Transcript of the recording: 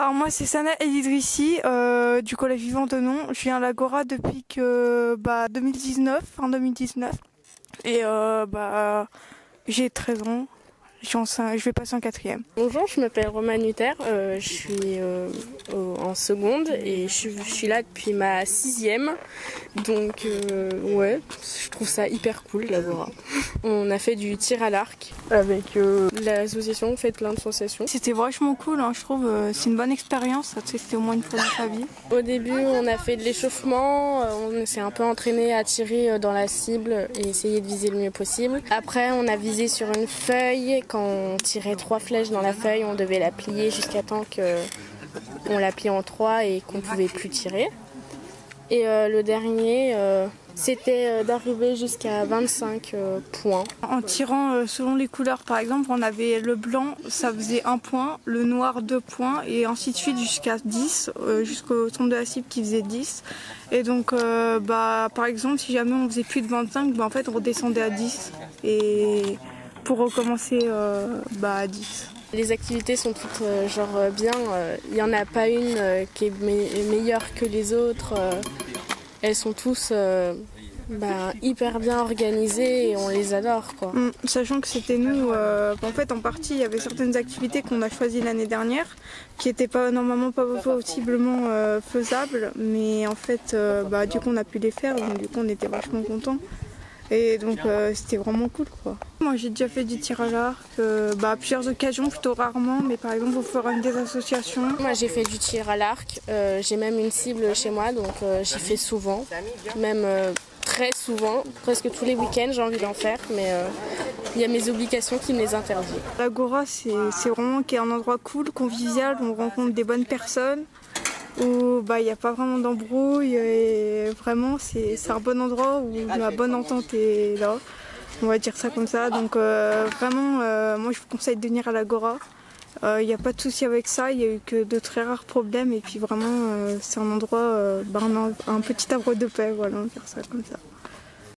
Alors moi c'est Sana El Idrissi du collège Vivant de Nom. Je viens à l'Agora depuis que 2019, fin 2019 et j'ai 13 ans. Je vais passer en quatrième. Bonjour, je m'appelle Romane Hutter, je suis en seconde et je suis là depuis ma 6e. Donc ouais, je trouve ça hyper cool l'Agora. On a fait du tir à l'arc avec l'association Faites plein de sensations. C'était vachement cool, hein, je trouve, c'est une bonne expérience, c'était au moins une fois dans sa vie. Au début on a fait de l'échauffement, on s'est un peu entraîné à tirer dans la cible et essayer de viser le mieux possible. Après on a visé sur une feuille. Quand on tirait 3 flèches dans la feuille, on devait la plier jusqu'à temps qu'on la plie en 3 et qu'on ne pouvait plus tirer. Et le dernier, c'était d'arriver jusqu'à 25 points. En tirant selon les couleurs, par exemple, on avait le blanc, ça faisait 1 point, le noir 2 points, et ainsi de suite jusqu'à 10, jusqu'au centre de la cible qui faisait 10. Et donc, par exemple, si jamais on faisait plus de 25, en fait, on redescendait à 10. Et pour recommencer à 10. Les activités sont toutes bien, il n'y en a pas une qui est meilleure que les autres, elles sont tous hyper bien organisées et on les adore quoi. Sachant que c'était nous, en fait en partie il y avait certaines activités qu'on a choisies l'année dernière qui n'étaient normalement pas possiblement faisables, mais en fait du coup on a pu les faire, donc du coup on était vachement contents. Et donc c'était vraiment cool quoi. Moi j'ai déjà fait du tir à l'arc, à plusieurs occasions, plutôt rarement, mais par exemple au forum des associations. Moi j'ai fait du tir à l'arc, j'ai même une cible chez moi, donc j'y fais souvent, même très souvent, presque tous les week-ends j'ai envie d'en faire, mais il y a mes obligations qui me les interdisent. L'Agora c'est vraiment un endroit cool, convivial, on rencontre des bonnes personnes. Où il n'y a pas vraiment d'embrouille et vraiment c'est un bon endroit où la bonne entente est là, on va dire ça comme ça. Donc vraiment moi je vous conseille de venir à l'Agora, il n'y a pas de souci avec ça, il n'y a eu que de très rares problèmes et puis vraiment c'est un endroit, un petit havre de paix, voilà, on va dire ça comme ça.